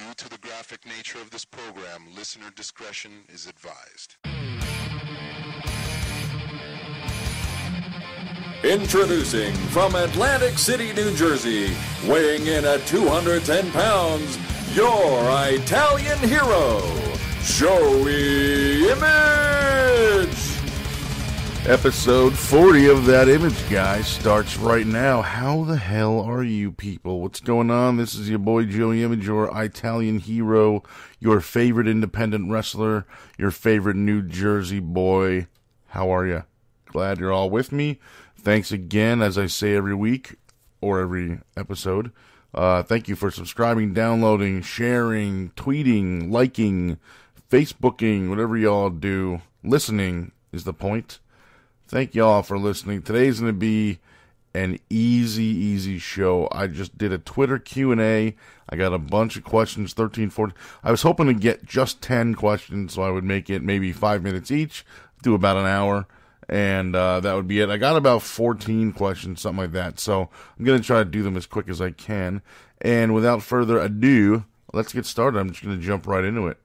Due to the graphic nature of this program, listener discretion is advised. Introducing from Atlantic City, New Jersey, weighing in at 210 pounds, your Italian hero, Joey Image! Episode 40 of That Image Guy starts right now. How the hell are you people? What's going on? This is your boy Joey Image, your Italian hero, your favorite independent wrestler, your favorite New Jersey boy. How are you? Glad you're all with me. Thanks again, as I say every week, or every episode. Thank you for subscribing, downloading, sharing, tweeting, liking, Facebooking, whatever y'all do. Listening is the point. Thank y'all for listening. Today's going to be an easy show. I just did a Twitter Q&A. I got a bunch of questions, 13, 14. I was hoping to get just 10 questions, so I would make it maybe 5 minutes each, do about an hour, and that would be it. I got about 14 questions, something like that, so I'm going to try to do them as quick as I can. And without further ado, let's get started. I'm just going to jump right into it.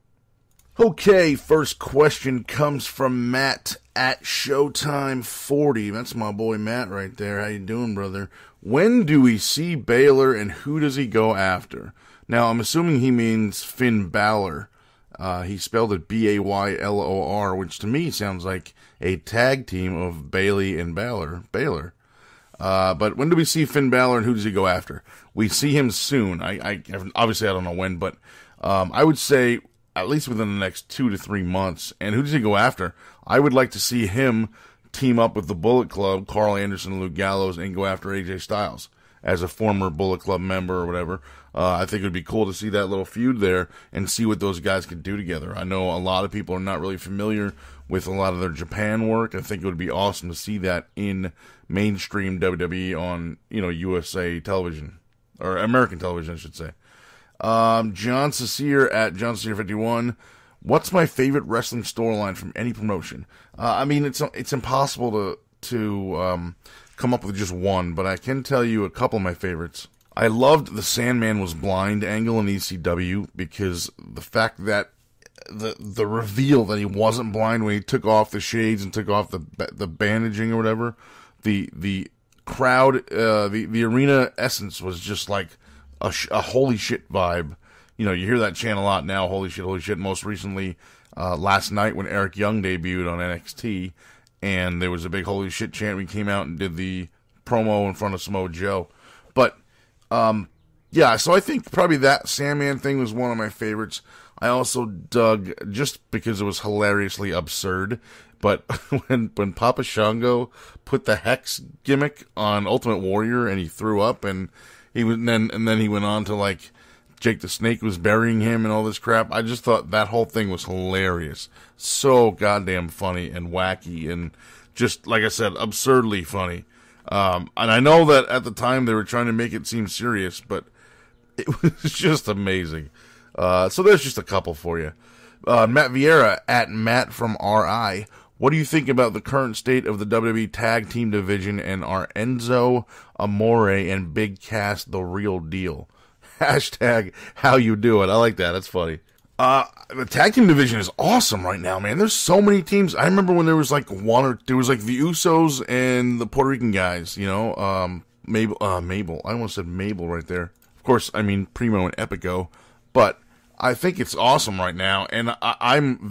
Okay, first question comes from Matt at Showtime40. That's my boy Matt right there. How you doing, brother? When do we see Baylor and who does he go after? Now, I'm assuming he means Finn Balor. He spelled it Baylor, which to me sounds like a tag team of Bailey and Baylor. But when do we see Finn Balor and who does he go after? We see him soon. Obviously, I don't know when, but I would say at least within the next 2 to 3 months. And who does he go after? I would like to see him team up with the Bullet Club, Carl Anderson and Luke Gallows, and go after AJ Styles as a former Bullet Club member or whatever. I think it would be cool to see that little feud there and see what those guys could do together. I know a lot of people are not really familiar with a lot of their Japan work. I think it would be awesome to see that in mainstream WWE on, USA television, or American television, I should say. John Cecere at John Cecere 51. What's my favorite wrestling storyline from any promotion? It's impossible to come up with just one, but I can tell you a couple of my favorites. I loved the Sandman was blind angle in ECW because the fact that the reveal that he wasn't blind when he took off the shades and took off the bandaging or whatever, the crowd, the arena essence was just like a holy shit vibe. You hear that chant a lot now, holy shit. Most recently, last night when Eric Young debuted on NXT, and there was a big holy shit chant. We came out and did the promo in front of Samoa Joe. But, so I think probably that Sandman thing was one of my favorites. I also dug, just because it was hilariously absurd, but when Papa Shango put the Hex gimmick on Ultimate Warrior and he threw up and then he went on to, like, Jake the Snake was burying him and all this crap. I just thought that whole thing was hilarious. So goddamn funny and wacky and just, like I said, absurdly funny. And I know that at the time they were trying to make it seem serious, but it was just amazing. So there's just a couple for you. Matt Vieira at Matt from RI. What do you think about the current state of the WWE Tag Team Division and are Enzo, Amore, and Big Cass the real deal? Hashtag how you do it. I like that. That's funny. The Tag Team Division is awesome right now, man. There's so many teams. I remember when there was like the Usos and the Puerto Rican guys, Mabel. I almost said Mabel right there. Of course, I mean Primo and Epico, but I think it's awesome right now, and I'm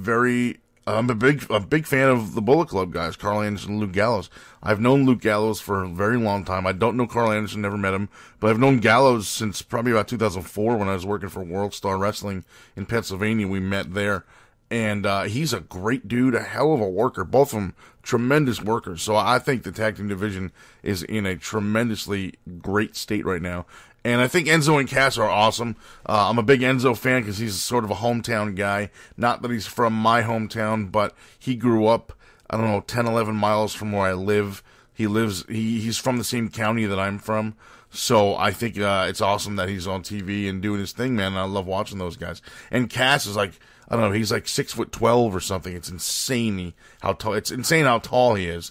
a big fan of the Bullet Club guys, Carl Anderson and Luke Gallows. I've known Luke Gallows for a very long time. I don't know Carl Anderson, never met him, but I've known Gallows since probably about 2004 when I was working for World Star Wrestling in Pennsylvania. We met there, and he's a great dude, a hell of a worker. Both of them tremendous workers. So I think the tag team division is in a tremendously great state right now. And I think Enzo and Cass are awesome. I'm a big Enzo fan because he's sort of a hometown guy. Not that he's from my hometown, but he grew up, 10, 11 miles from where I live. He's from the same county that I'm from. So I think it's awesome that he's on TV and doing his thing, man. And I love watching those guys. And Cass is like, he's like 6'12" or something. It's insane how tall he is.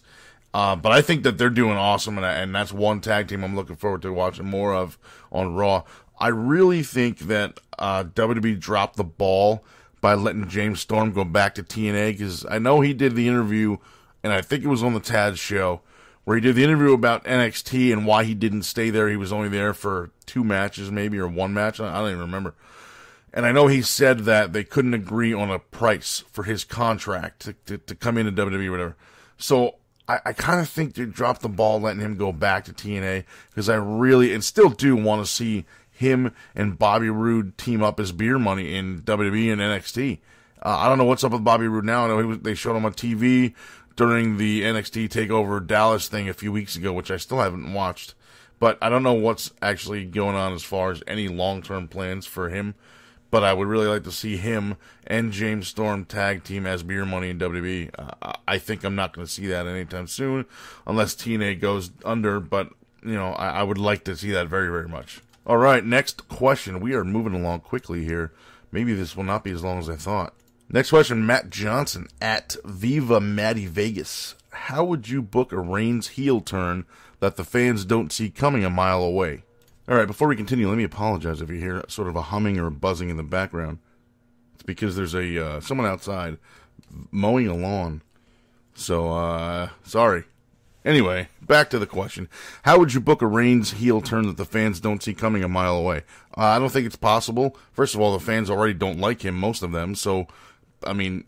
But I think that they're doing awesome, and that's one tag team I'm looking forward to watching more of on Raw. I really think that WWE dropped the ball by letting James Storm go back to TNA, because I know he did the interview, and I think it was on the Taz show, where he did the interview about NXT and why he didn't stay there. He was only there for 2 matches maybe, or 1 match. I don't even remember. And I know he said that they couldn't agree on a price for his contract to come into WWE or whatever. So I kind of think they dropped the ball letting him go back to TNA, because I really, and still do, want to see him and Bobby Roode team up as Beer Money in WWE and NXT. I don't know what's up with Bobby Roode now. I know they showed him on TV during the NXT TakeOver Dallas thing a few weeks ago, which I still haven't watched. But I don't know what's actually going on as far as any long-term plans for him. But I would really like to see him and James Storm tag team as Beer Money in WWE. I think I'm not going to see that anytime soon, unless TNA goes under. But, I would like to see that very, very much. All right, next question. We are moving along quickly here. Maybe this will not be as long as I thought. Next question, Matt Johnson at Viva Matty Vegas. How would you book a Reigns heel turn that the fans don't see coming a mile away? All right, before we continue, let me apologize if you hear sort of a humming or a buzzing in the background. It's because there's someone outside mowing a lawn. So, sorry. Anyway, back to the question. How would you book a Reigns heel turn that the fans don't see coming a mile away? I don't think it's possible. First of all, the fans already don't like him, most of them. So, I mean,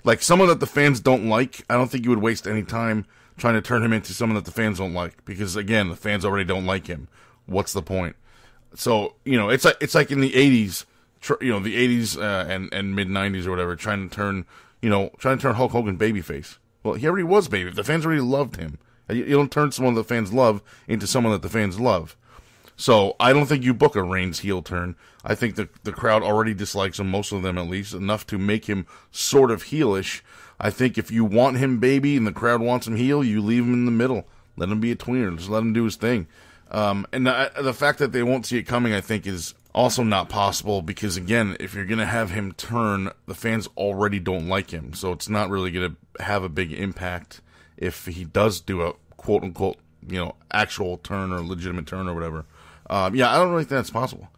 like someone that the fans don't like, I don't think you would waste any time trying to turn him into someone that the fans don't like. Because, again, the fans already don't like him. What's the point? So, it's like in the 80s, the 80s and mid-90s or whatever, trying to turn Hulk Hogan babyface. Well, he already was baby. The fans already loved him. You don't turn someone that the fans love into someone that the fans love. So, I don't think you book a Reigns heel turn. I think the crowd already dislikes him, most of them at least, enough to make him sort of heelish. I think if you want him baby and the crowd wants him heel, you leave him in the middle. Let him be a tweener. Just let him do his thing. And the fact that they won't see it coming, I think, is also not possible, because, again, if you're going to have him turn, the fans already don't like him. So it's not really going to have a big impact if he does do a quote-unquote, actual turn or legitimate turn or whatever. I don't really think that's possible.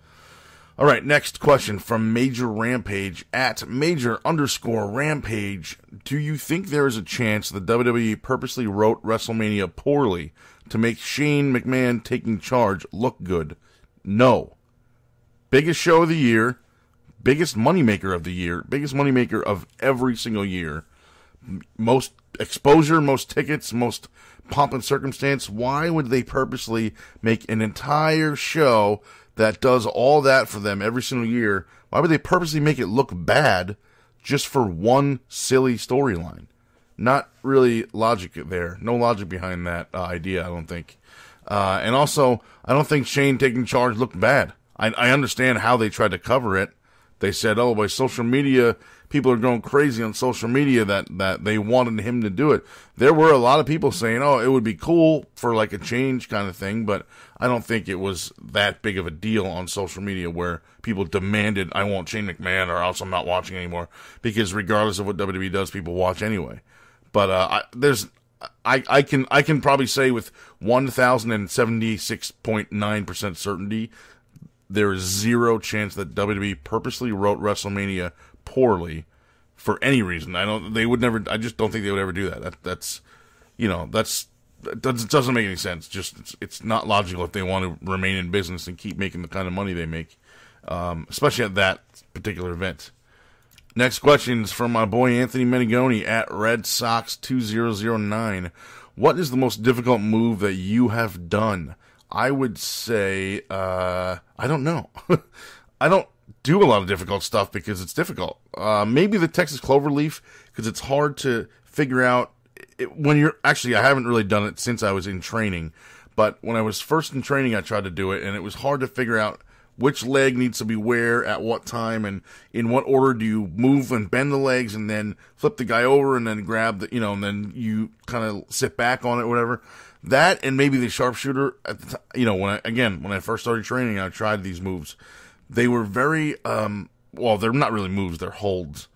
All right, next question from Major Rampage at Major_Rampage. Do you think there is a chance the WWE purposely wrote WrestleMania poorly to make Shane McMahon taking charge look good? No. Biggest show of the year, biggest moneymaker of the year, biggest moneymaker of every single year, most exposure, most tickets, most pomp and circumstance. Why would they purposely make an entire show that does all that for them every single year? Why would they purposely make it look bad just for one silly storyline? Not really logic there. No logic behind that idea, I don't think. And also, I don't think Shane taking charge looked bad. I understand how they tried to cover it. They said, by social media, people are going crazy on social media that they wanted him to do it. There were a lot of people saying, it would be cool for like a change kind of thing, but I don't think it was that big of a deal on social media where people demanded, I want Shane McMahon or else I'm not watching anymore, because regardless of what WWE does, people watch anyway. But I can probably say with 1,076.9% certainty, there is zero chance that WWE purposely wrote WrestleMania poorly for any reason. I just don't think they would ever do that. That doesn't make any sense. It's not logical if they want to remain in business and keep making the kind of money they make, especially at that particular event. Next question is from my boy Anthony Menegoni at Red Sox 2009. What is the most difficult move that you have done? I would say, I don't know. I don't do a lot of difficult stuff because it's difficult. Maybe the Texas Cloverleaf, because it's hard to figure out when you're, actually, I haven't really done it since I was in training, but when I was first in training, I tried to do it, and it was hard to figure out which leg needs to be where at what time, and in what order do you move and bend the legs and then flip the guy over and then grab the, and then you kind of sit back on it or whatever. That and maybe the sharpshooter at the when I first started training, I tried these moves. They were very, they're not really moves, they're holds.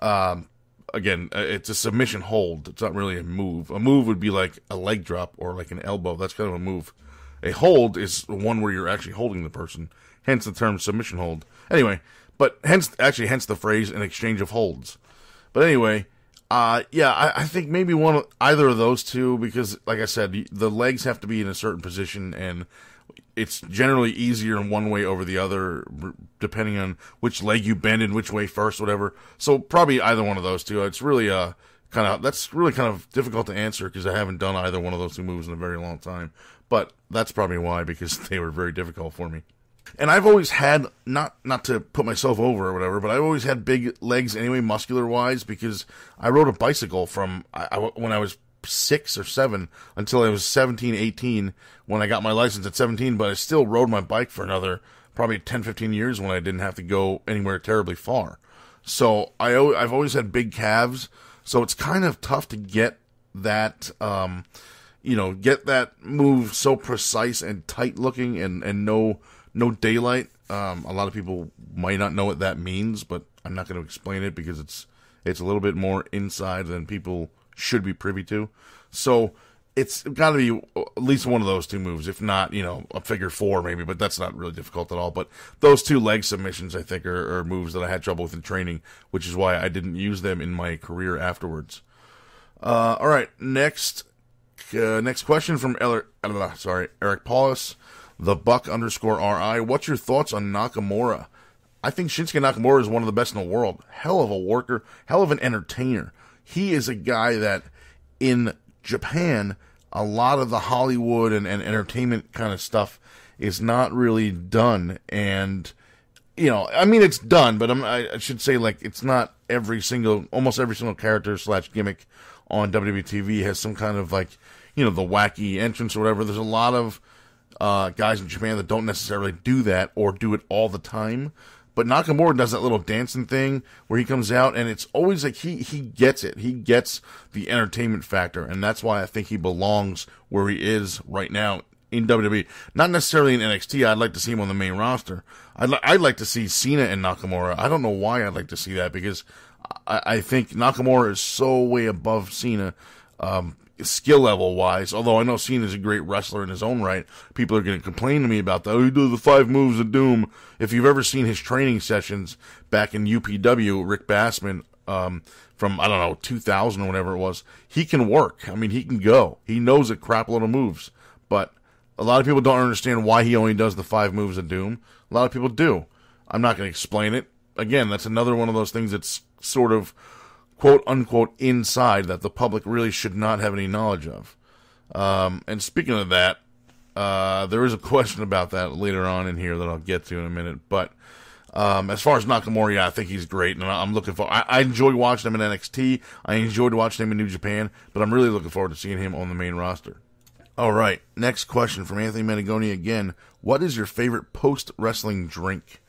It's a submission hold. It's not really a move. A move would be like a leg drop or like an elbow. That's kind of a move. A hold is one where you're actually holding the person. hence the term submission hold. Anyway, but hence the phrase an exchange of holds. But anyway, I think maybe either of those two, because like I said, the legs have to be in a certain position, and it's generally easier in one way over the other, depending on which leg you bend and which way first, whatever. So probably either one of those two. It's really that's really kind of difficult to answer because I haven't done either one of those two moves in a very long time. But that's probably why, because they were very difficult for me. And I've always had, not to put myself over or whatever, but I've always had big legs anyway, muscular-wise, because I rode a bicycle from when I was 6 or 7 until I was 17, 18, when I got my license at 17, but I still rode my bike for another probably 10, 15 years when I didn't have to go anywhere terribly far. So I've always had big calves, so it's kind of tough to get that, get that move so precise and tight-looking and no daylight. A lot of people might not know what that means, but I'm not going to explain it because it's a little bit more inside than people should be privy to. So it's got to be at least one of those two moves, if not, a figure 4 maybe, but that's not really difficult at all. But those two leg submissions, I think, are moves that I had trouble with in training, which is why I didn't use them in my career afterwards. All right, next question from Eric Paulus. The Buck_RI. What's your thoughts on Nakamura? I think Shinsuke Nakamura is one of the best in the world. Hell of a worker. Hell of an entertainer. He is a guy that in Japan, a lot of the Hollywood and entertainment kind of stuff is not really done. And, it's done, but I should say, it's not almost every single character / gimmick on WWE TV has some kind of the wacky entrance or whatever. There's a lot of guys in Japan that don't necessarily do that or do it all the time. But Nakamura does that little dancing thing where he comes out, and it's always like he gets it. He gets the entertainment factor, and that's why I think he belongs where he is right now in WWE. Not necessarily in NXT. I'd like to see him on the main roster. I'd like to see Cena and Nakamura. I don't know why I'd like to see that, because I think Nakamura is so way above Cena, skill level wise, although I know Cena's a great wrestler in his own right. People are going to complain to me about that. Oh, he does the 5 moves of doom. If you've ever seen his training sessions back in UPW, Rick Bassman, from, 2000 or whatever it was, he can work. I mean, he can go. He knows a crap load of moves. But a lot of people don't understand why he only does the 5 moves of doom. A lot of people do. I'm not going to explain it. Again, that's another one of those things that's sort of quote-unquote inside that the public really should not have any knowledge of. And speaking of that, there is a question about that later on in here that I'll get to in a minute. But as far as Nakamura, I think he's great, and I'm looking for. I enjoyed watching him in NXT. I enjoyed watching him in New Japan, but I'm really looking forward to seeing him on the main roster. All right, next question from Anthony Menegoni again. What is your favorite post-wrestling drink?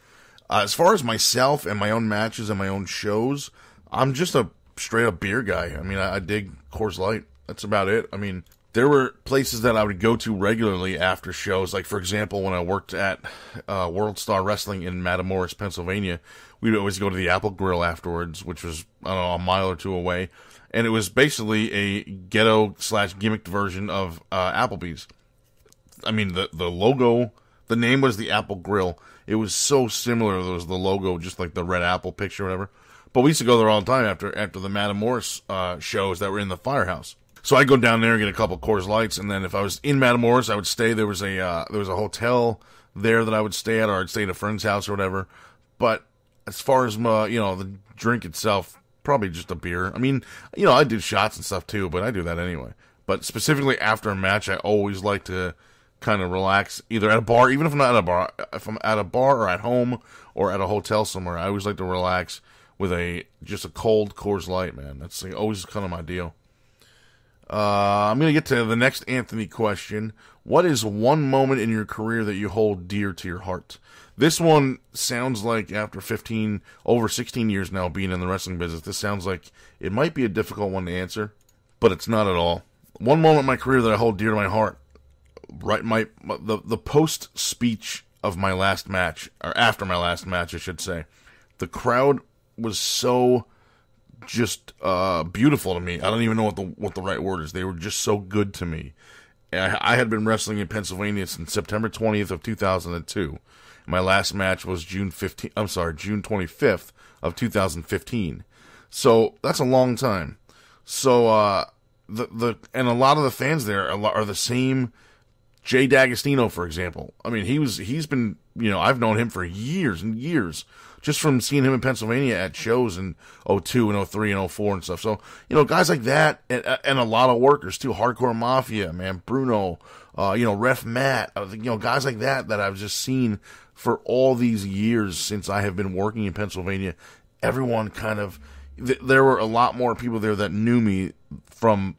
As far as myself and my own matches and my own shows, I'm just a straight-up beer guy. I mean, I dig Coors Light. That's about it. I mean, there were places that I would go to regularly after shows. Like, for example, when I worked at World Star Wrestling in Matamoros, Pennsylvania, we'd always go to the Apple Grill afterwards, which was, a mile or two away. And it was basically a ghetto/gimmicked version of Applebee's. I mean, the logo, the name was the Apple Grill. It was so similar. There was the logo, just like the red apple picture or whatever. But we used to go there all the time after the Matamoros shows that were in the Firehouse. So I'd go down there and get a couple Coors Lights, and then if I was in Matamoros, I would stay. There was a hotel there that I would stay at, or I'd stay at a friend's house or whatever. But as far as the drink itself, probably just a beer. I mean, I do shots and stuff too, but I do that anyway. But specifically after a match, I always like to kind of relax, either at a bar, even if I'm not at a bar. If I'm at a bar or at home or at a hotel somewhere, I always like to relax with just a cold Coors Light, man. That's always kind of my deal. I'm going to get to the next Anthony question. What is one moment in your career that you hold dear to your heart? This one sounds like, after over 16 years now being in the wrestling business, this sounds like it might be a difficult one to answer, but it's not at all. One moment in my career that I hold dear to my heart, right? The post speech of my last match, or after my last match, I should say. The crowd was so just beautiful to me. I don't even know what the right word is. They were just so good to me. I had been wrestling in Pennsylvania since September 20th of 2002. My last match was June 25th of 2015. So that's a long time. So and a lot of the fans there are the same. Jay D'Agostino, for example. I mean, he's been, I've known him for years and years, just from seeing him in Pennsylvania at shows in '02 and '03 and '04 and stuff. So, guys like that, and a lot of workers too, Hardcore Mafia, man, Bruno, Ref Matt, guys like that I've just seen for all these years since I have been working in Pennsylvania. Everyone kind of, there were a lot more people there that knew me from,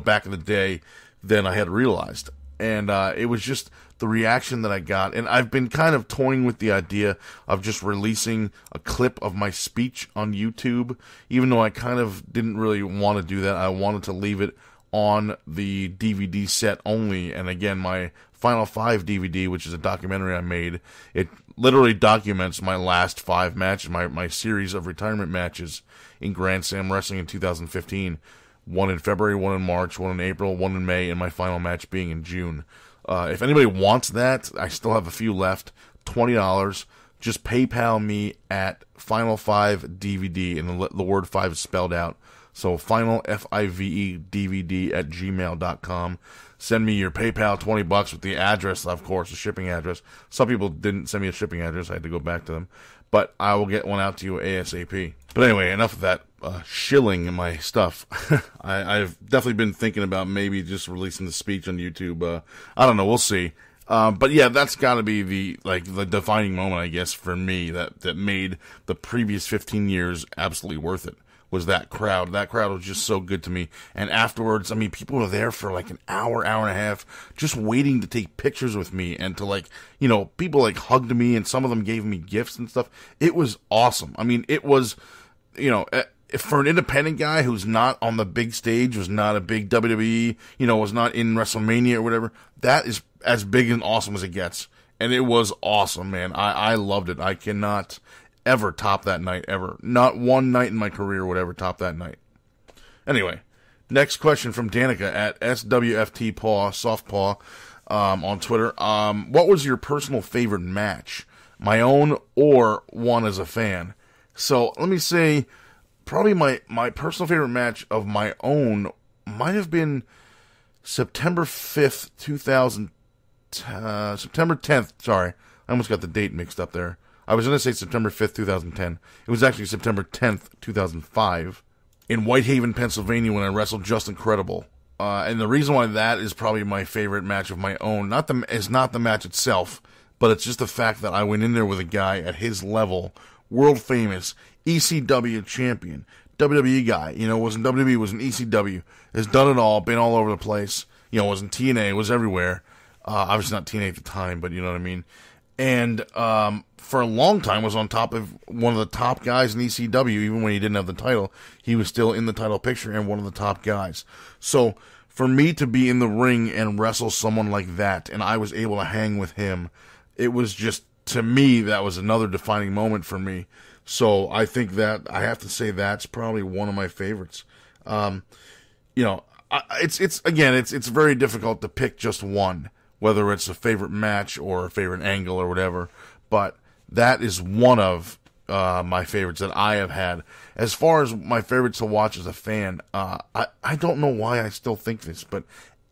back in the day than I had realized. And it was just the reaction that I got. And I've been kind of toying with the idea of just releasing a clip of my speech on YouTube, even though I kind of didn't really want to do that. I wanted to leave it on the DVD set only. And again, my Final 5 DVD, which is a documentary I made, it literally documents my last 5 matches, my series of retirement matches in Grand Slam Wrestling in 2015. 1 in February, 1 in March, 1 in April, 1 in May, and my final match being in June. If anybody wants that, I still have a few left. $20. Just PayPal me at Final 5 DVD, and the word 5 is spelled out. So Final FIVE DVD at gmail.com. Send me your PayPal, $20 with the address, of course, the shipping address. Some people didn't send me a shipping address. I had to go back to them. But I will get one out to you ASAP. But anyway, enough of that shilling my stuff. I've definitely been thinking about maybe just releasing the speech on YouTube. I don't know. We'll see. But yeah, that's got to be the defining moment, I guess, for me that made the previous 15 years absolutely worth it. Was that crowd. That crowd was just so good to me. And afterwards, I mean, people were there for like an hour and a half, just waiting to take pictures with me and to people hugged me, and some of them gave me gifts and stuff. It was awesome. I mean, it was, for an independent guy who's not on the big stage, was not a big WWE, was not in WrestleMania or whatever, that is as big and awesome as it gets. And it was awesome, man. I loved it. I cannot ever top that night, ever. Not one night in my career would ever top that night. Anyway, next question from Danica at SWFTPaw, Softpaw, on Twitter. What was your personal favorite match? My own or one as a fan? So, let me say, probably my personal favorite match of my own might have been September 5th, September 10th, sorry. I almost got the date mixed up there. I was going to say September 5th, 2010. It was actually September 10th, 2005, in Whitehaven, Pennsylvania, when I wrestled Just Incredible. And the reason why that is probably my favorite match of my own, is not the match itself, but it's just the fact that I went in there with a guy at his level, world famous, ECW champion, WWE guy. Wasn't WWE, was an ECW. Has done it all, been all over the place. Wasn't TNA, was everywhere. Obviously not TNA at the time, but you know what I mean. And for a long time was on top of one of the top guys in ECW, even when he didn't have the title. He was still in the title picture and one of the top guys. So for me to be in the ring and wrestle someone like that, and I was able to hang with him, it was just, to me, that was another defining moment for me. So I think that I have to say that's probably one of my favorites. It's very difficult to pick just one, whether it's a favorite match or a favorite angle or whatever, but that is one of my favorites that I have had. As far as my favorites to watch as a fan, I don't know why I still think this, but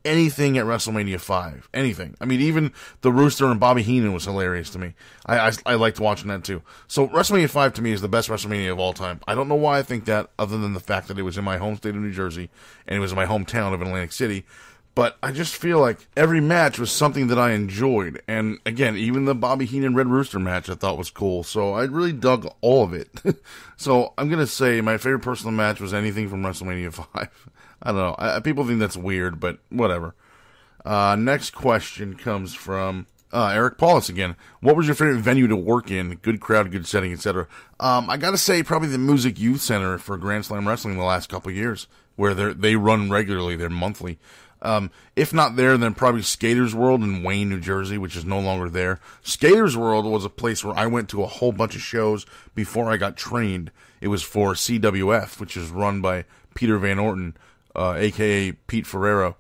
anything at WrestleMania 5, anything. I mean, even the Rooster and Bobby Heenan was hilarious to me. I liked watching that too. So WrestleMania 5 to me is the best WrestleMania of all time. I don't know why I think that, other than the fact that it was in my home state of New Jersey and it was in my hometown of Atlantic City. But I just feel like every match was something that I enjoyed. And again, even the Bobby Heenan Red Rooster match I thought was cool. So I really dug all of it. So I'm going to say my favorite personal match was anything from WrestleMania 5. I don't know. People think that's weird, but whatever. Next question comes from Eric Paulus again. What was your favorite venue to work in? Good crowd, good setting, etc. I got to say probably the Music Youth Center for Grand Slam Wrestling the last couple of years, where they run regularly. They're monthly. If not there, then probably Skaters World in Wayne, New Jersey, which is no longer there. Skaters World was a place where I went to a whole bunch of shows before I got trained. It was for CWF, which is run by Peter Van Orton, a.k.a. Pete Ferrero.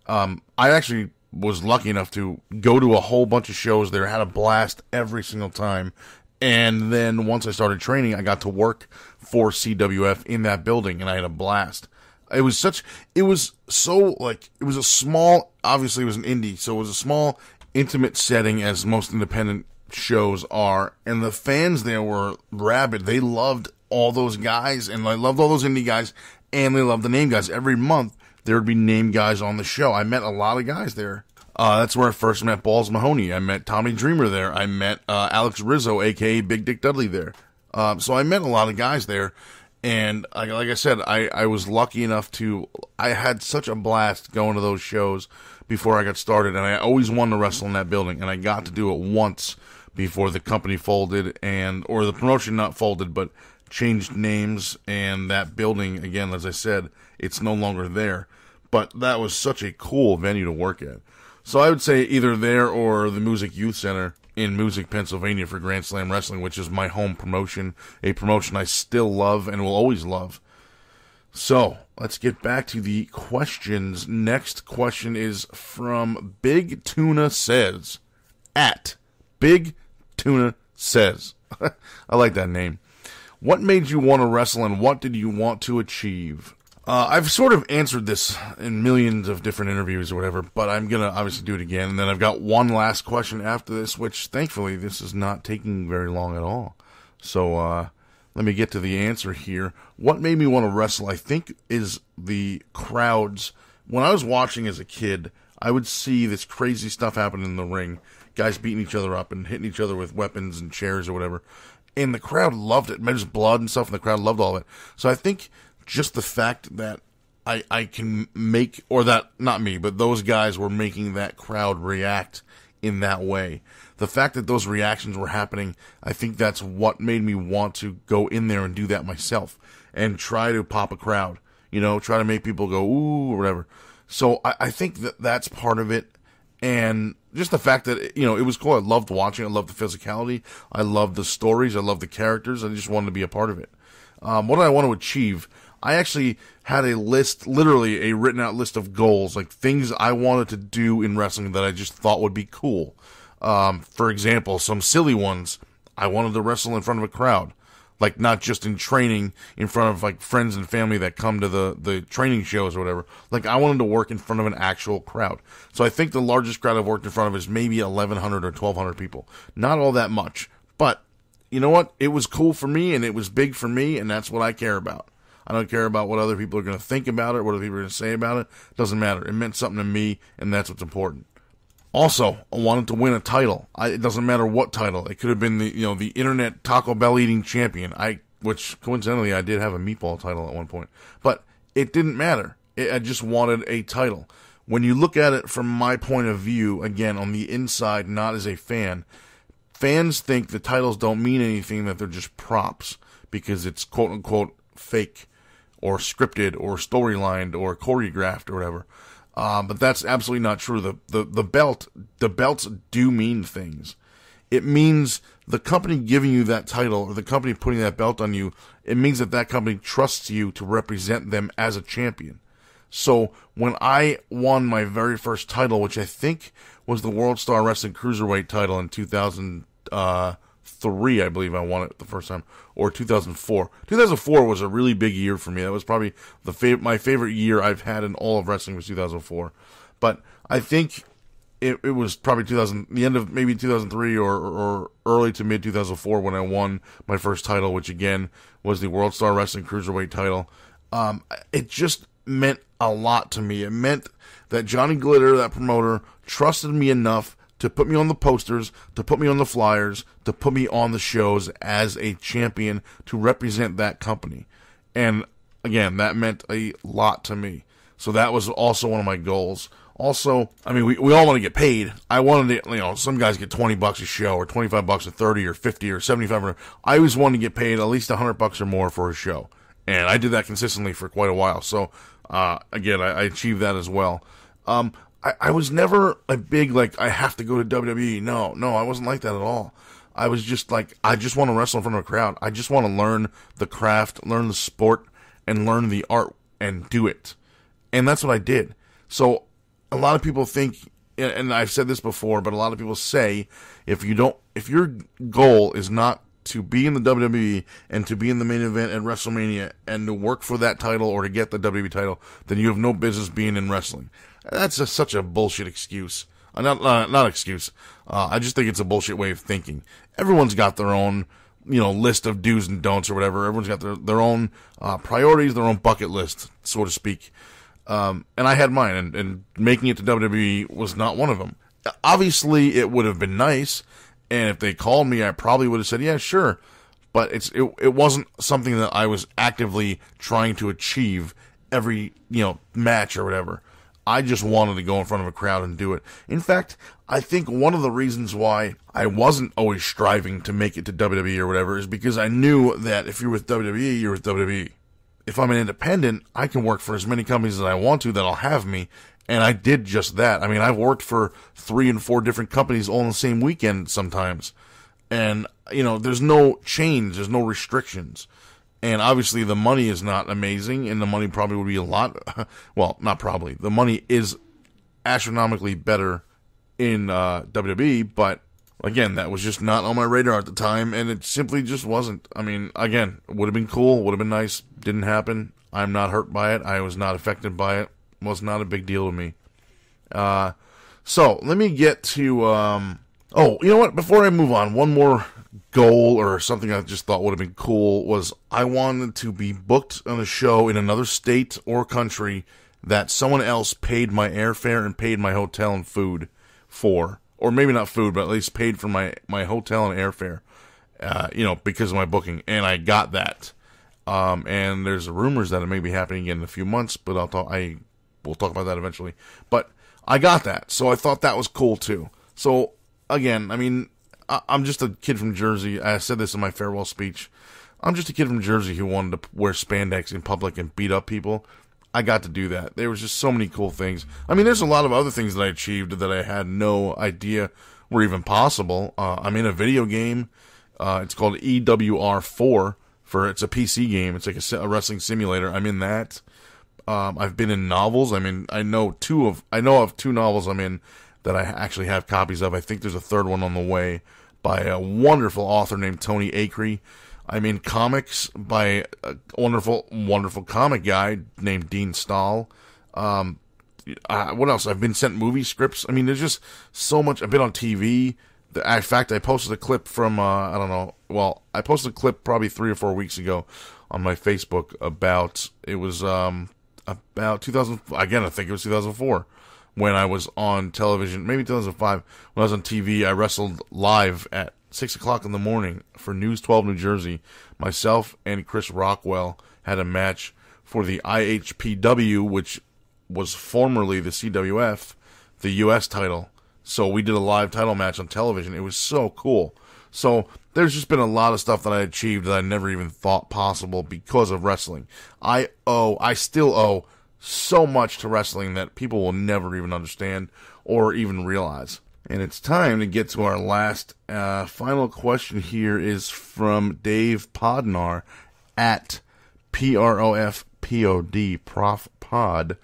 I actually was lucky enough to go to a whole bunch of shows there, had a blast every single time. And then once I started training, I got to work for CWF in that building, and I had a blast. It was a small, obviously it was an indie, so it was a small, intimate setting as most independent shows are, and the fans there were rabid. They loved all those guys, and I loved all those indie guys, and they loved the name guys. Every month, there would be name guys on the show. I met a lot of guys there. That's where I first met Balls Mahoney. I met Tommy Dreamer there. I met Alex Rizzo, a.k.a. Big Dick Dudley there. So I met a lot of guys there. And like I said, I was lucky enough I had such a blast going to those shows before I got started. And I always wanted to wrestle in that building. And I got to do it once before the company folded or the promotion not folded, but changed names. And that building, again, as I said, it's no longer there. But that was such a cool venue to work at. So I would say either there or the Music Youth Center in Music, Pennsylvania for Grand Slam Wrestling, which is my home promotion, a promotion I still love and will always love. So let's get back to the questions. Next question is from Big Tuna Says, at Big Tuna Says. I like that name. What made you want to wrestle, and what did you want to achieve? I've sort of answered this in millions of different interviews or whatever, but I'm going to obviously do it again. And then I've got one last question after this, which thankfully this is not taking very long at all. So let me get to the answer here. What made me want to wrestle, I think, is the crowds. When I was watching as a kid, I would see this crazy stuff happen in the ring. Guys beating each other up and hitting each other with weapons and chairs or whatever. And the crowd loved it. There's blood and stuff, and the crowd loved all of it. So I think just the fact that I can make, or that, not me, but those guys were making that crowd react in that way. The fact that those reactions were happening, I think that's what made me want to go in there and do that myself and try to pop a crowd, try to make people go, ooh, or whatever. So I think that's part of it. And just the fact that, it was cool. I loved watching. I loved the physicality. I loved the stories. I loved the characters. I just wanted to be a part of it. What did I want to achieve? I actually had a list, literally a written out list of goals, like things I wanted to do in wrestling that I just thought would be cool. For example, some silly ones. I wanted to wrestle in front of a crowd. Like, not just in training, in front of, like, friends and family that come to the training shows or whatever. Like, I wanted to work in front of an actual crowd. So I think the largest crowd I've worked in front of is maybe 1,100 or 1,200 people. Not all that much. But, you know what? It was cool for me, and it was big for me, and that's what I care about. I don't care about what other people are going to think about it, what other people are going to say about it. It doesn't matter. It meant something to me, and that's what's important. Also, I wanted to win a title. It doesn't matter what title. It could have been the Internet Taco Bell eating champion. Which coincidentally I did have a meatball title at one point, but it didn't matter. I just wanted a title. When you look at it from my point of view, again on the inside, not as a fan, fans think the titles don't mean anything, that they're just props because it's quote unquote fake or scripted or storylined or choreographed or whatever. But that's absolutely not true. The belts do mean things. It means the company giving you that title or the company putting that belt on you, it means that company trusts you to represent them as a champion. So when I won my very first title, which I think was the World Star Wrestling Cruiserweight title in 2003, I believe I won it the first time, or 2004. 2004 was a really big year for me. That was probably my favorite year I've had in all of wrestling was 2004. But I think it was probably the end of maybe 2003 or early to mid 2004 when I won my first title, which again was the World Star Wrestling Cruiserweight title. It just meant a lot to me. It meant that Johnny Glitter, that promoter, trusted me enough to put me on the posters, to put me on the flyers, to put me on the shows as a champion to represent that company. And again, that meant a lot to me. So that was also one of my goals. Also, I mean, we all want to get paid. I wanted to, some guys get $20 a show, or $25 or 30 or 50 or 75. I always wanted to get paid at least $100 or more for a show. And I did that consistently for quite a while. So, again, I achieved that as well. I was never a big, I have to go to WWE. No, I wasn't like that at all. I was just I just want to wrestle in front of a crowd. I just want to learn the craft, learn the sport, and learn the art and do it. And that's what I did. So a lot of people think and I've said this before, but a lot of people say if your goal is not to be in the WWE and to be in the main event at WrestleMania and to work for that title or to get the WWE title, then you have no business being in wrestling. That's such a bullshit excuse. Not excuse. I just think it's a bullshit way of thinking. Everyone's got their own, list of do's and don'ts or whatever. Everyone's got their own priorities, their own bucket list, so to speak. And I had mine, and making it to WWE was not one of them. Obviously, it would have been nice, and if they called me, I probably would have said, yeah, sure. But it wasn't something that I was actively trying to achieve every, match or whatever. I just wanted to go in front of a crowd and do it. In fact, I think one of the reasons why I wasn't always striving to make it to WWE or whatever is because I knew that if you're with WWE, you're with WWE. If I'm an independent, I can work for as many companies as I want to that'll have me, and I did just that. I mean, I've worked for 3 and 4 different companies all in the same weekend sometimes. And, there's no change, there's no restrictions. And obviously the money is not amazing, and the money probably would be a lot, well, not probably. The money is astronomically better in WWE, but again, that was just not on my radar at the time, and it simply just wasn't. I mean, again, it would have been cool, would have been nice, didn't happen. I'm not hurt by it. I was not affected by it. It was not a big deal to me. So, let me get to, you know what? Before I move on, one more goal or something I just thought would have been cool was I wanted to be booked on a show in another state or country that someone else paid my airfare and paid my hotel and food for. Or maybe not food, but at least paid for my hotel and airfare, because of my booking. And I got that. And there's rumors that it may be happening again in a few months, but we'll talk about that eventually. But I got that, so I thought that was cool too. So, again, I mean, I'm just a kid from Jersey. I said this in my farewell speech. I'm just a kid from Jersey who wanted to wear spandex in public and beat up people. I got to do that. There was just so many cool things. I mean, there's a lot of other things that I achieved that I had no idea were even possible. I'm in a video game. It's called EWR4. It's a PC game. It's like a wrestling simulator. I'm in that. I've been in novels. I know of 2 novels I'm in that I actually have copies of. I think there's a 3rd one on the way by a wonderful author named Tony Acree. I'm in comics by a wonderful, wonderful comic guy named Dean Stahl. What else? I've been sent movie scripts. I mean, there's just so much. I've been on TV. In fact, I posted a clip from, I posted a clip probably 3 or 4 weeks ago on my Facebook about 2000, again, I think it was 2004. When I was on television, maybe 2005, when I was on TV, I wrestled live at 6 o'clock in the morning for News 12 New Jersey. Myself and Chris Rockwell had a match for the IHPW, which was formerly the CWF, the U.S. title. So we did a live title match on television. It was so cool. So there's just been a lot of stuff that I achieved that I never even thought possible because of wrestling. I still owe so much to wrestling that people will never even understand or even realize. And it's time to get to our last final question. Here is from Dave Podnar at PROFPOD, Prof Pod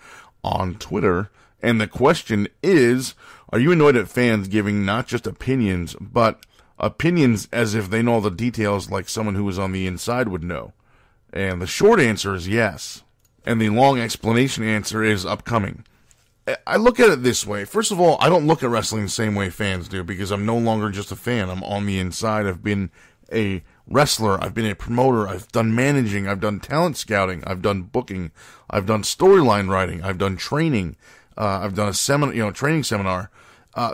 on Twitter. And the question is, are you annoyed at fans giving not just opinions, but opinions as if they know all the details like someone who is on the inside would know? And the short answer is yes. And the long explanation answer is upcoming. I look at it this way. First of all, I don't look at wrestling the same way fans do because I'm no longer just a fan. I'm on the inside. I've been a wrestler. I've been a promoter. I've done managing. I've done talent scouting. I've done booking. I've done storyline writing. I've done training. I've done a seminar, training seminar.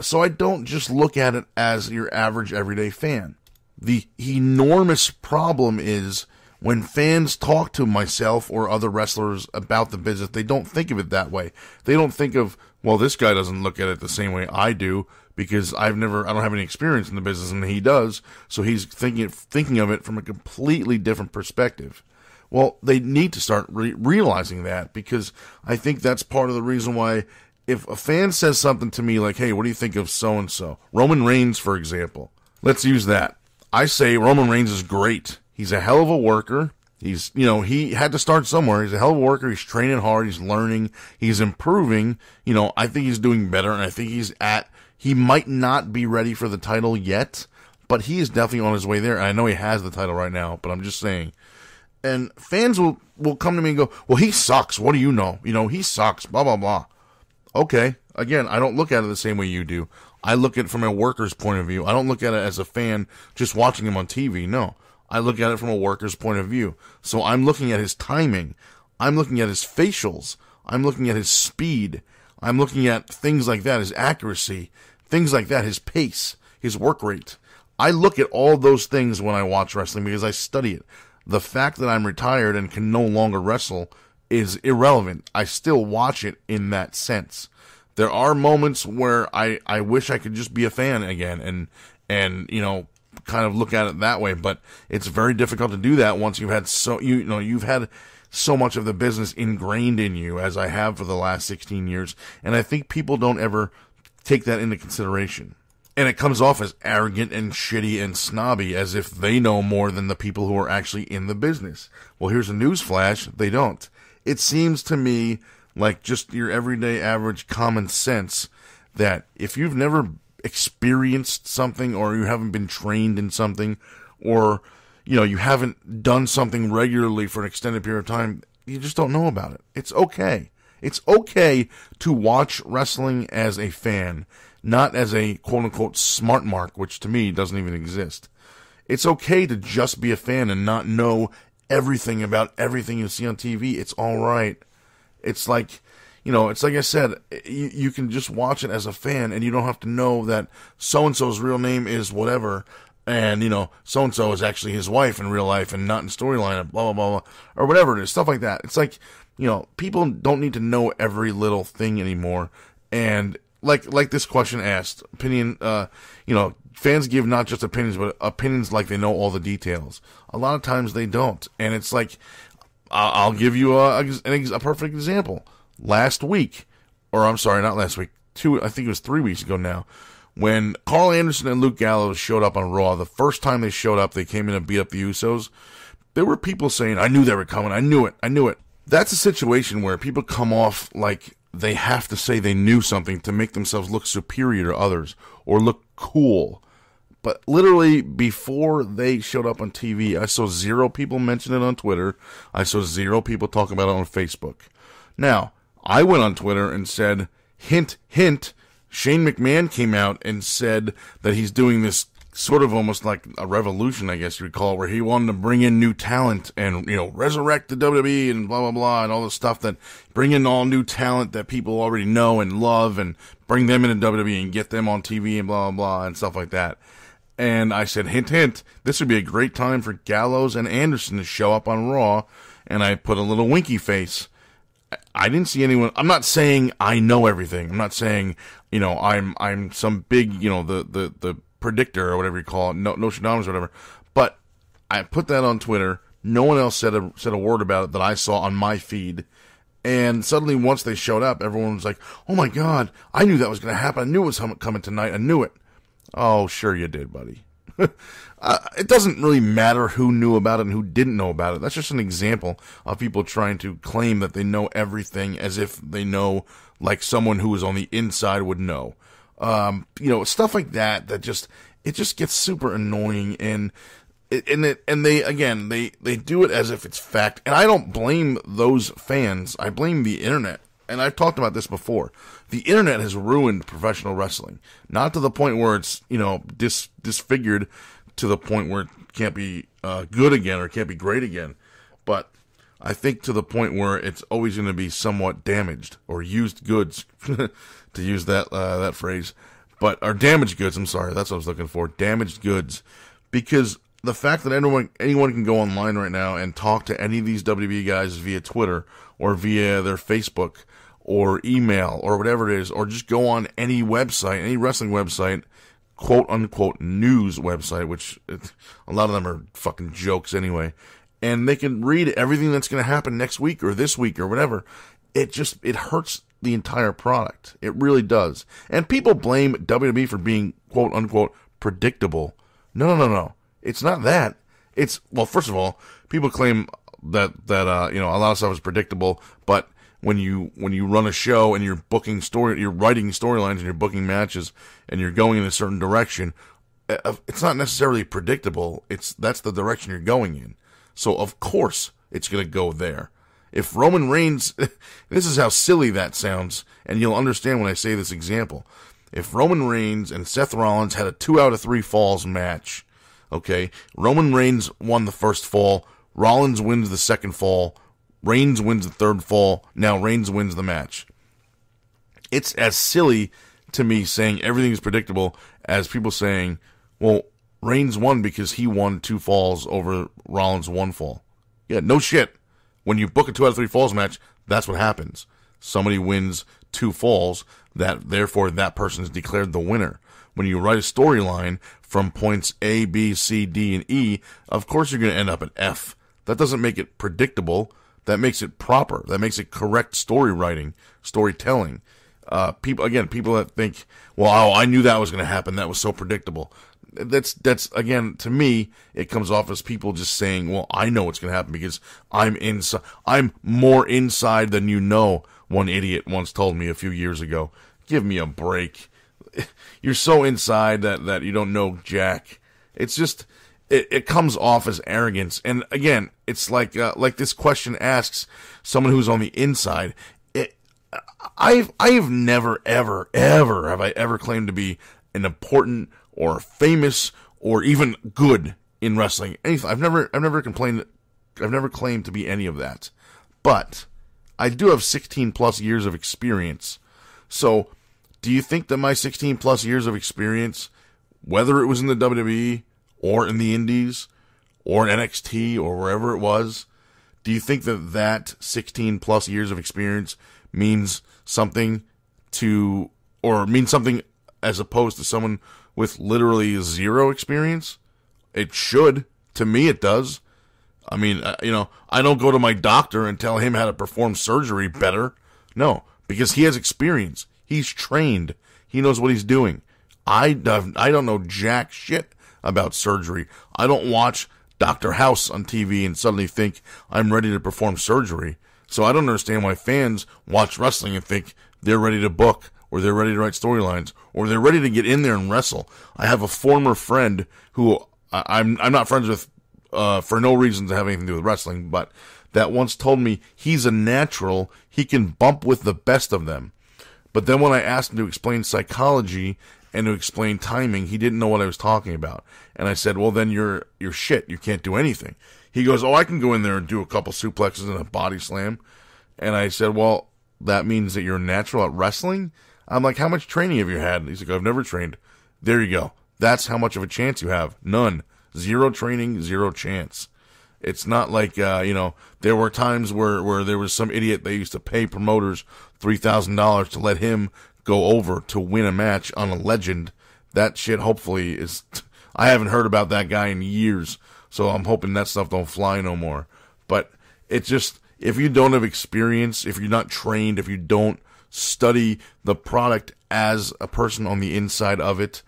So I don't just look at it as your average everyday fan. The enormous problem is when fans talk to myself or other wrestlers about the business, they don't think of it that way. They don't think of, well, this guy doesn't look at it the same way I do because I don't have any experience in the business and he does. So he's thinking of it from a completely different perspective. Well, they need to start realizing that because I think that's part of the reason why if a fan says something to me like, hey, what do you think of so-and-so? Roman Reigns, for example. Let's use that. I say Roman Reigns is great. He's a hell of a worker. He had to start somewhere. He's a hell of a worker. He's training hard. He's learning. He's improving. I think he's doing better, and I think he might not be ready for the title yet, but he is definitely on his way there. And I know he has the title right now, but I'm just saying. And fans will come to me and go, well, he sucks. What do you know? He sucks, blah, blah, blah. Okay. Again, I don't look at it the same way you do. I look at it from a worker's point of view. I don't look at it as a fan just watching him on TV. No. I look at it from a worker's point of view. So I'm looking at his timing. I'm looking at his facials. I'm looking at his speed. I'm looking at things like that, his accuracy, things like that, his pace, his work rate. I look at all those things when I watch wrestling because I study it. The fact that I'm retired and can no longer wrestle is irrelevant. I still watch it in that sense. There are moments where I wish I could just be a fan again and kind of look at it that way, but it's very difficult to do that once you've had you've had so much of the business ingrained in you, as I have for the last 16 years, and I think people don't ever take that into consideration. And it comes off as arrogant and shitty and snobby, as if they know more than the people who are actually in the business. Well, here's a news flash. They don't. It seems to me like just your everyday average common sense that if you've never experienced something, or you haven't been trained in something, or you haven't done something regularly for an extended period of time, you just don't know about it. It's okay. It's okay to watch wrestling as a fan, not as a quote-unquote smart mark, which to me doesn't even exist. It's okay to just be a fan and not know everything about everything you see on TV. It's all right. It's like, it's like I said, you can just watch it as a fan, and you don't have to know that so-and-so's real name is whatever, and, so-and-so is actually his wife in real life and not in storyline, blah, blah, blah, blah, or whatever it is, stuff like that. It's like, people don't need to know every little thing anymore, and like this question asked, opinion, fans give not just opinions, but opinions like they know all the details. A lot of times they don't, and it's like, I'll give you a perfect example. Last week, or I'm sorry, not last week, I think it was 3 weeks ago now, when Carl Anderson and Luke Gallows showed up on Raw, the first time they showed up, they came in and beat up the Usos. There were people saying, I knew they were coming, I knew it. That's a situation where people come off like they have to say they knew something to make themselves look superior to others, or look cool. But literally, before they showed up on TV, I saw 0 people mention it on Twitter. I saw 0 people talk about it on Facebook. Now, I went on Twitter and said, hint, hint, Shane McMahon came out and said that he's doing this sort of almost like a revolution, I guess you would call it, where he wanted to bring in new talent and, resurrect the WWE and blah, blah, blah, and all this stuff, that bring in all new talent that people already know and love and bring them into WWE and get them on TV and blah, blah, blah, and stuff like that. And I said, hint, hint, this would be a great time for Gallows and Anderson to show up on Raw, and I put a little winky face. I didn't see anyone. I'm not saying I know everything. I'm not saying, I'm some big, the predictor or whatever you call it, Nostradamus or whatever. But I put that on Twitter. No one else said a word about it that I saw on my feed. And suddenly, once they showed up, everyone was like, "Oh my God, I knew that was going to happen. I knew it was coming tonight. I knew it." Oh, sure you did, buddy. It doesn't really matter who knew about it and who didn't know about it. That's just an example of people trying to claim that they know everything as if they know like someone who is on the inside would know. Stuff like that it just gets super annoying, and they do it as if it's fact. And I don't blame those fans. I blame the internet. And I've talked about this before. The internet has ruined professional wrestling. Not to the point where it's, disfigured to the point where it can't be good again or can't be great again. But I think to the point where it's always going to be somewhat damaged, or used goods, to use that phrase. Or damaged goods, I'm sorry, that's what I was looking for. Damaged goods. Because the fact that anyone can go online right now and talk to any of these WWE guys via Twitter or via their Facebook or email or whatever it is, or just go on any website, any wrestling website, quote-unquote news website, which a lot of them are fucking jokes anyway, and they can read everything that's going to happen next week or this week or whatever. It hurts the entire product. It really does. And people blame WWE for being quote-unquote predictable. No. It's not that. Well, first of all, people claim a lot of stuff is predictable, but when you run a show and you're writing storylines and you're booking matches and you're going in a certain direction, it's not necessarily predictable. That's the direction you're going in. So of course it's going to go there. If Roman Reigns, this is how silly that sounds, and you'll understand when I say this example. If Roman Reigns and Seth Rollins had a 2 out of 3 falls match, okay, Roman Reigns won the first fall, Rollins wins the second fall, Reigns wins the third fall, now Reigns wins the match. It's as silly to me saying everything is predictable as people saying, well, Reigns won because he won 2 falls over Rollins' 1 fall. Yeah, no shit. When you book a 2 out of 3 falls match, that's what happens. Somebody wins 2 falls, therefore that person is declared the winner. When you write a storyline from points A, B, C, D, and E, of course you're going to end up at F. That doesn't make it predictable. That makes it proper. That makes it correct storytelling. People that think, well, I knew that was going to happen. That was so predictable. That's again, to me, it comes off as people just saying, well, I know what's going to happen because I'm inside. I'm more inside than you know, one idiot once told me a few years ago. Give me a break. You're so inside that you don't know jack. It's just, it comes off as arrogance. And again, it's like this question asks someone who's on the inside. I've never, ever have I ever claimed to be an important or famous or even good in wrestling. Anything. I've never claimed to be any of that. But I do have 16 plus years of experience. So, do you think that my 16 plus years of experience, whether it was in the WWE or in the Indies or in NXT or wherever it was, do you think that 16 plus years of experience means something as opposed to someone with literally 0 experience? It should. To me, it does. I mean, I don't go to my doctor and tell him how to perform surgery better. No, because he has experience. He's trained. He knows what he's doing. I don't know jack shit about surgery. I don't watch Dr. House on TV and suddenly think I'm ready to perform surgery. So I don't understand why fans watch wrestling and think they're ready to book, or they're ready to write storylines, or they're ready to get in there and wrestle. I have a former friend who I'm not friends with for no reason to have anything to do with wrestling, but that once told me he's a natural. He can bump with the best of them. But then when I asked him to explain psychology and to explain timing, he didn't know what I was talking about. And I said, well, then you're shit. You can't do anything. He goes, oh, I can go in there and do a couple suplexes and a body slam. And I said, well, that means that you're natural at wrestling? I'm like, how much training have you had? He's like, I've never trained. There you go. That's how much of a chance you have. None. 0 training, 0 chance. It's not like, there were times where there was some idiot they used to pay promoters $3,000 to let him go over to win a match on a legend. That shit hopefully is, I haven't heard about that guy in years, so I'm hoping that stuff don't fly no more. But it's just, if you don't have experience, if you're not trained, if you don't study the product as a person on the inside of it,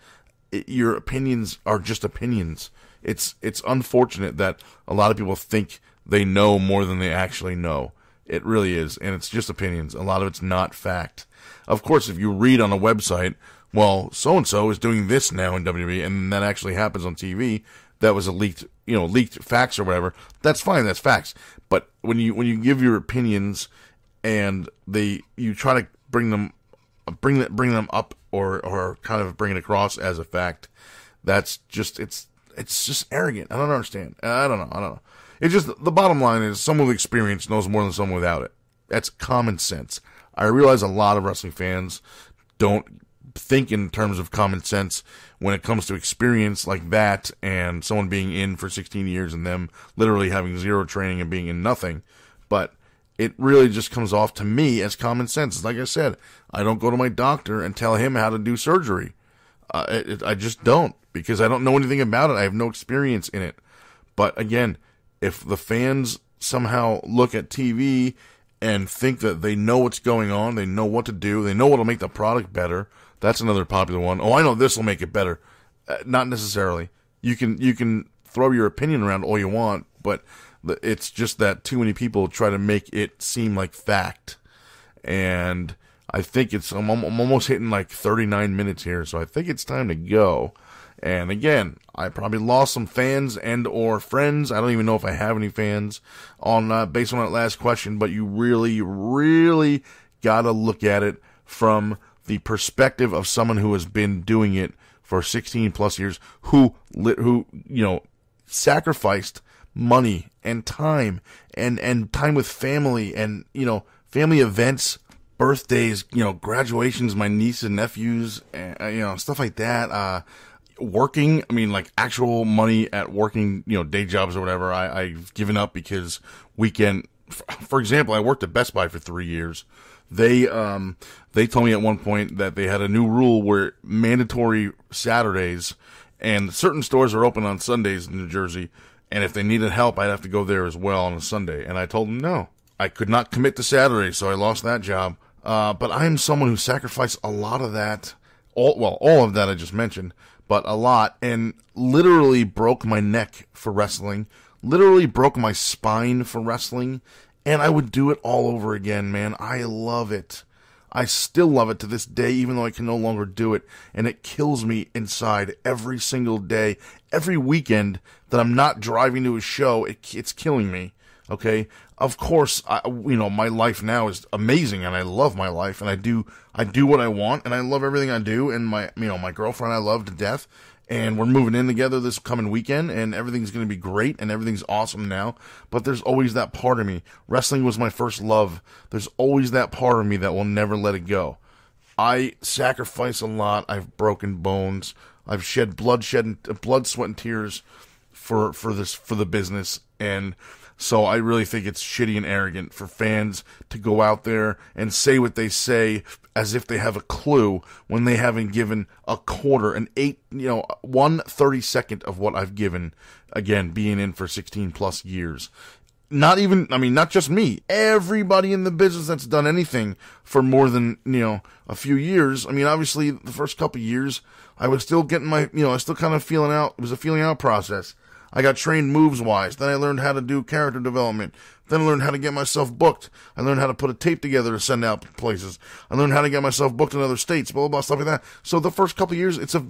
your opinions are just opinions. It's unfortunate that a lot of people think they know more than they actually know. It really is, and it's just opinions. A lot of it's not fact. Of course, if you read on a website, well, so-and-so is doing this now in WWE, and that actually happens on TV, that was a leaked facts or whatever, that's fine, that's facts. But when you give your opinions and you try to bring them up or kind of bring it across as a fact, that's just, it's just arrogant. I don't understand. I don't know. It's just, the bottom line is someone with experience knows more than someone without it. That's common sense. I realize a lot of wrestling fans don't think in terms of common sense when it comes to experience like that and someone being in for 16 years and them literally having 0 training and being in nothing. But it really just comes off to me as common sense. Like I said, I don't go to my doctor and tell him how to do surgery. I just don't, because I don't know anything about it. I have no experience in it. But again, if the fans somehow look at TV and think that they know what's going on, they know what to do, they know what'll make the product better, that's another popular one. Oh, I know this will make it better. Not necessarily. You can throw your opinion around all you want, but It's just that too many people try to make it seem like fact. And I think I'm almost hitting like 39 minutes here, so I think it's time to go. And again, I probably lost some fans and or friends. I don't even know if I have any fans on based on that last question, but you really, really gotta look at it from the perspective of someone who has been doing it for 16 plus years, who sacrificed money and time and time with family and, family events, birthdays, graduations, my nieces and nephews, stuff like that. Working, like actual money at working, day jobs or whatever, I've given up because for example, I worked at Best Buy for 3 years. They told me at one point that they had a new rule where mandatory Saturdays, and certain stores are open on Sundays in New Jersey, and if they needed help, I'd have to go there as well on a Sunday. And I told them no. I could not commit to Saturday, so I lost that job. But I am someone who sacrificed a lot of that, all of that I just mentioned, but a lot, and literally broke my neck for wrestling, literally broke my spine for wrestling, and I would do it all over again, man. I love it. I still love it to this day, even though I can no longer do it, and it kills me inside every single day, every weekend that I'm not driving to a show. It's killing me. Okay, of course, my life now is amazing, and I love my life, and I do what I want, and I love everything I do, and my girlfriend I love to death, and we're moving in together this coming weekend, and everything's going to be great, and everything's awesome now, but there's always that part of me. Wrestling was my first love. There's always that part of me that will never let it go. I sacrifice a lot. I've broken bones. I've shed blood, sweat, and tears for the business, and so I really think it's shitty and arrogant for fans to go out there and say what they say as if they have a clue when they haven't given a quarter, 1/32 of what I've given, again, being in for 16 plus years. Not just me. Everybody in the business that's done anything for more than, a few years. Obviously, the first couple of years, I was still getting I was still kind of feeling out. It was a feeling out process. I got trained moves-wise. Then I learned how to do character development. Then I learned how to get myself booked. I learned how to put a tape together to send out places. I learned how to get myself booked in other states, blah, blah, blah, stuff like that. So the first couple of years, it's a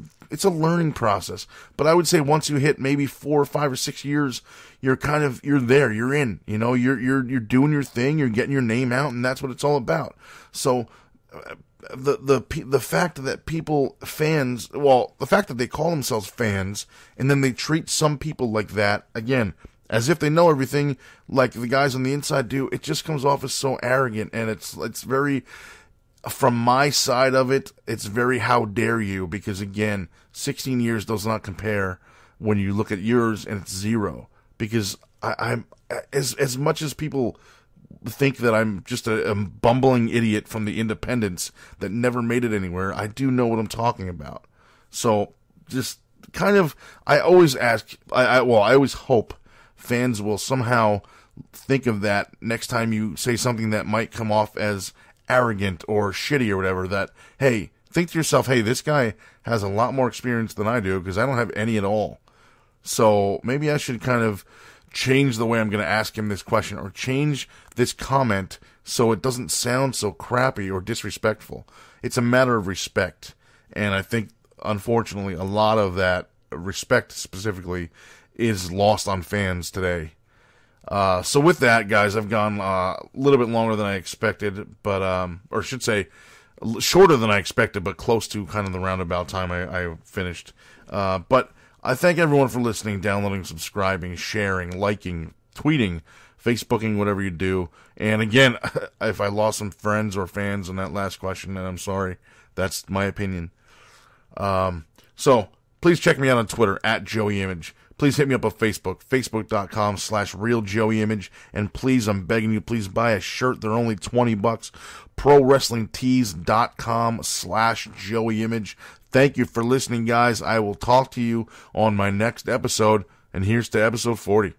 learning process. But I would say once you hit maybe 4 or 5 or 6 years, you're there, you're in. You're doing your thing, you're getting your name out, and that's what it's all about. So the fact that the fact that they call themselves fans and then they treat some people like that, again, as if they know everything like the guys on the inside do, it just comes off as so arrogant, and it's very, from my side of it, it's very how dare you, because again, 16 years does not compare when you look at yours and it's 0, because I'm as much as people think that I'm just a bumbling idiot from the independents that never made it anywhere, I do know what I'm talking about. So just kind of, I always hope fans will somehow think of that next time you say something that might come off as arrogant or shitty or whatever, that, hey, think to yourself, hey, this guy has a lot more experience than I do because I don't have any at all. So maybe I should kind of change the way I'm going to ask him this question, or change this comment so it doesn't sound so crappy or disrespectful. It's a matter of respect. And I think, unfortunately, a lot of that respect specifically is lost on fans today. So with that, guys, I've gone a little bit longer than I expected, but, or I should say, shorter than I expected, but close to kind of the roundabout time I finished. But I thank everyone for listening, downloading, subscribing, sharing, liking, tweeting, Facebooking, whatever you do. And again, if I lost some friends or fans on that last question, then I'm sorry. That's my opinion. So please check me out on Twitter at JoeyImage. Please hit me up on Facebook, facebook.com/realjoeyimage. And please, I'm begging you, please buy a shirt. They're only $20. ProWrestlingTees.com/JoeyImage. Thank you for listening, guys. I will talk to you on my next episode. And here's to episode 40.